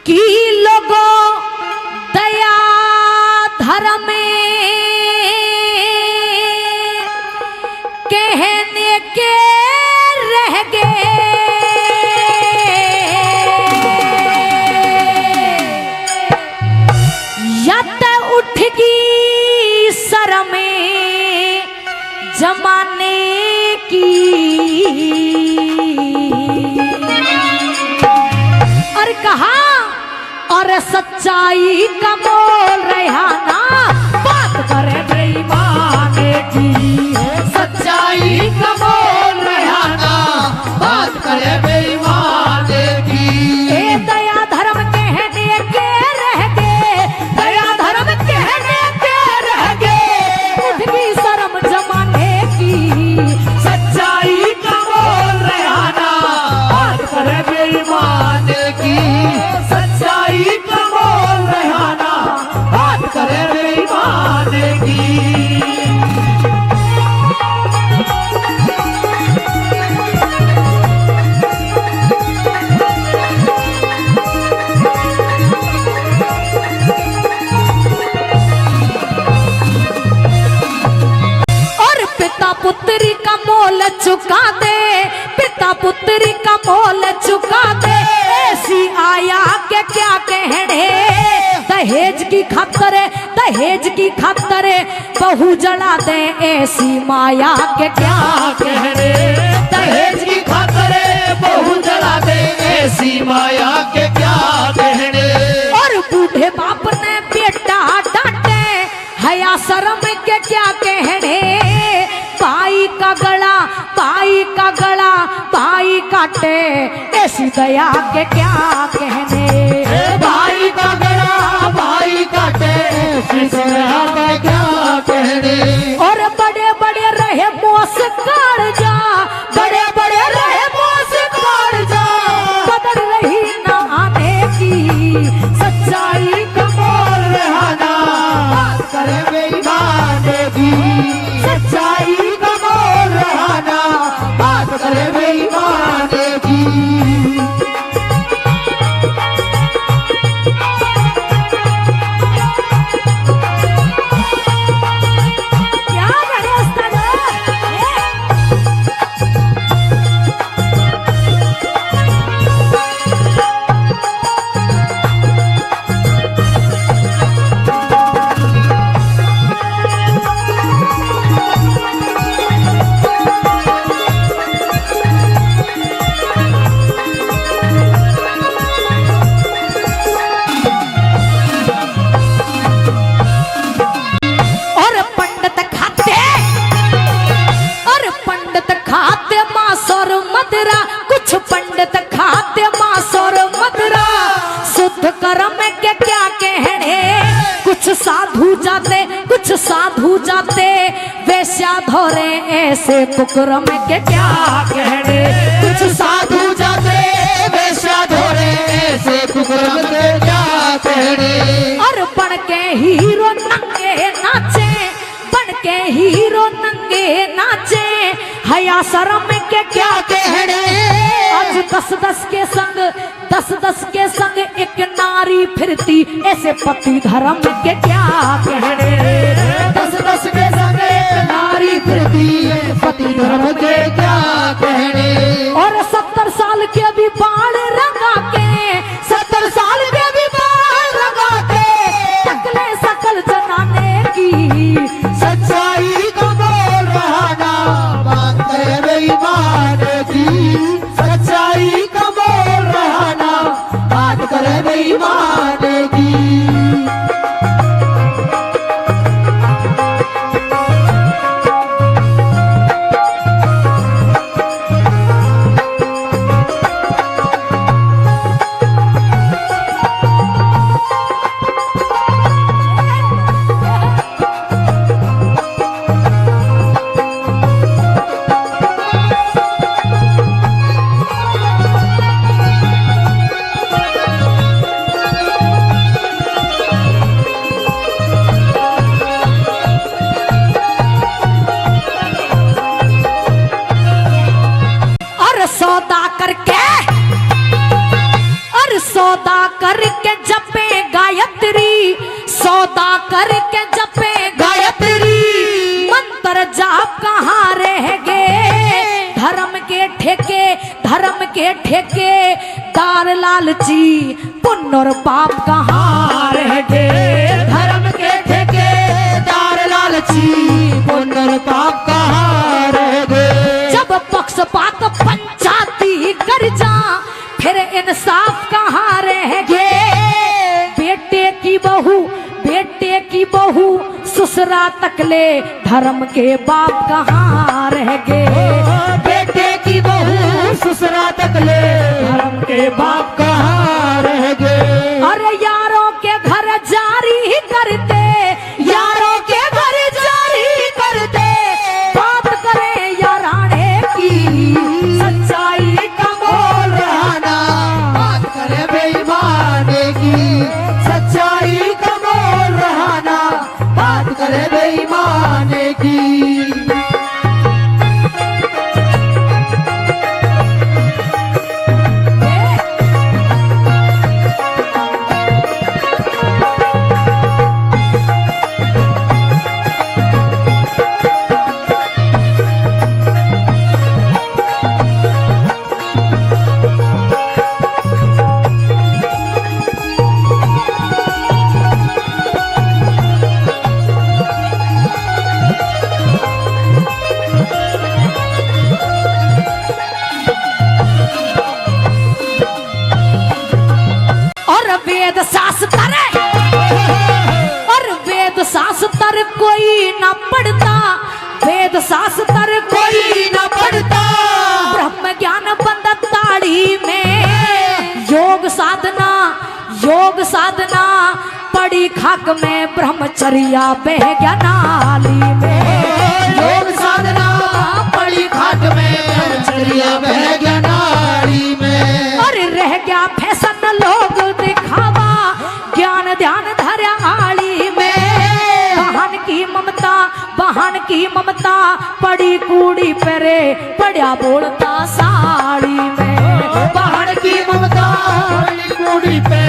कि लोगों दया धर्म कहने के रह गए, या तो उठगी शर्म जमाने की, और कहा और सच्चाई का मोल रहा ना, बात करे बेईमान की, सच्चाई का मोल रहा ना, बात करे बेईमान की। ए दया धर्म कहने के रह गए, दया धर्म कहने के रह गए, उठगी शर्म जमाने की, सच्चाई का मोल रहा ना, बात करे बेईमान की। सच्चाई का मोल रहा ना, बात करे बेईमान की। पुत्री का मोल चुका दे, पिता पुत्री का मोल चुका दे, ऐसी आया के क्या कहने, दहेज की खातर, दहेज की खातर बहू जला दे, ऐसी माया के क्या कहने, दहेज की खातर बहू जला दे, ऐसी माया के क्या कहने। और बूढ़े बाप ने बेटा डांटे, हया शर्म के क्या कहने, भाई का गला, भाई का गला भाई काटे, ऐसी दया के क्या कहने, भाई का गला भाई काटे, ऐसी दया के क्या कहने। और बड़े बड़े रहे मोस काढ़ जा, बड़े बड़े रहे मोस काढ़ जा, बदल रही ना आने की, सच्चाई का मोल रहा ना, बात करे बेईमान की। सच्चाई का मोल रहा ना, बात करे बेईमान की। क्या करे उस्ताद? और पंडित खाते, और पंडित खाते मांस और मदिरा, कुछ पंडित खाते मांस और मदिरा, शुद्ध कर्म के क्या कहने, कुछ साधु जाते, कुछ साधु जाते, वेश्या धोरे ऐसे कुकर्म के क्या कहने, कुछ साधु जाते, वेश्या धोरे, ऐसे कुकर्म के क्या कहने। और बन के हीरो नंगे नाचे, बन के हीरो नंगे नाचे, हया शर्म के क्या कहने, आज 10-10 के संग, 10-10 के संग एक नारी फिरती, ऐसे पति धर्म के क्या कहने, 10-10 के संग एक नारी फिरती, पति धर्म के क्या कहने। और 70 साल के भी बाल रंगा के, 70 साल के भी बाल रंगा के, टकले सकल जनाने की, सच्चाई का बोल रहा ना, बात करे बेईमान की। सच्चाई का बोल रहा ना, बात करे बेईमान की। करके जपे गायत्री, सौदा करके जपे गायत्री, मंत्र जाप कहाँ रह गए, धर्म के ठेके दार लालची, पुण्य और पाप कहाँ रह गए, धर्म के ठेके दार लालची, पुण्य और पाप कहाँ रह गए। जब पक्षपात पंचायती कर जा, फिर इंसाफ कहाँ रह गए, बेटे की बहू ससुरा तकले, धर्म के बाप कहाँ रह गए, बेटे की बहू ससुरा तकले, धर्म के बाप कहाँ रह गए। अरे यारों के घर जारी करते, यारों के घर जारी करते, बात करें याराने की, सच्चाई का बोल रहना, बात करे बेईमाने की, सच्चाई का बोल रहना, बात करे बेईमाने की। शास्त्र कोई न पढ़ता, वेद शास्त्र कोई न पढ़ता, ब्रह्म ज्ञान बंद ताड़ी में, योग साधना पड़ी खाक में, ब्रह्मचर्या बह गया नाली में, योग साधना पड़ी खाक में, ब्रह्मचर्या बह गया नाली में। अरे रह गया फैशन लोग दिखावा, ज्ञान ध्यान धर्या आली में, बहन की ममता पड़ी कूड़ी पेरे, पड़ा बोलता साड़ी में, बहन की ममता पड़ी कूड़ी पे,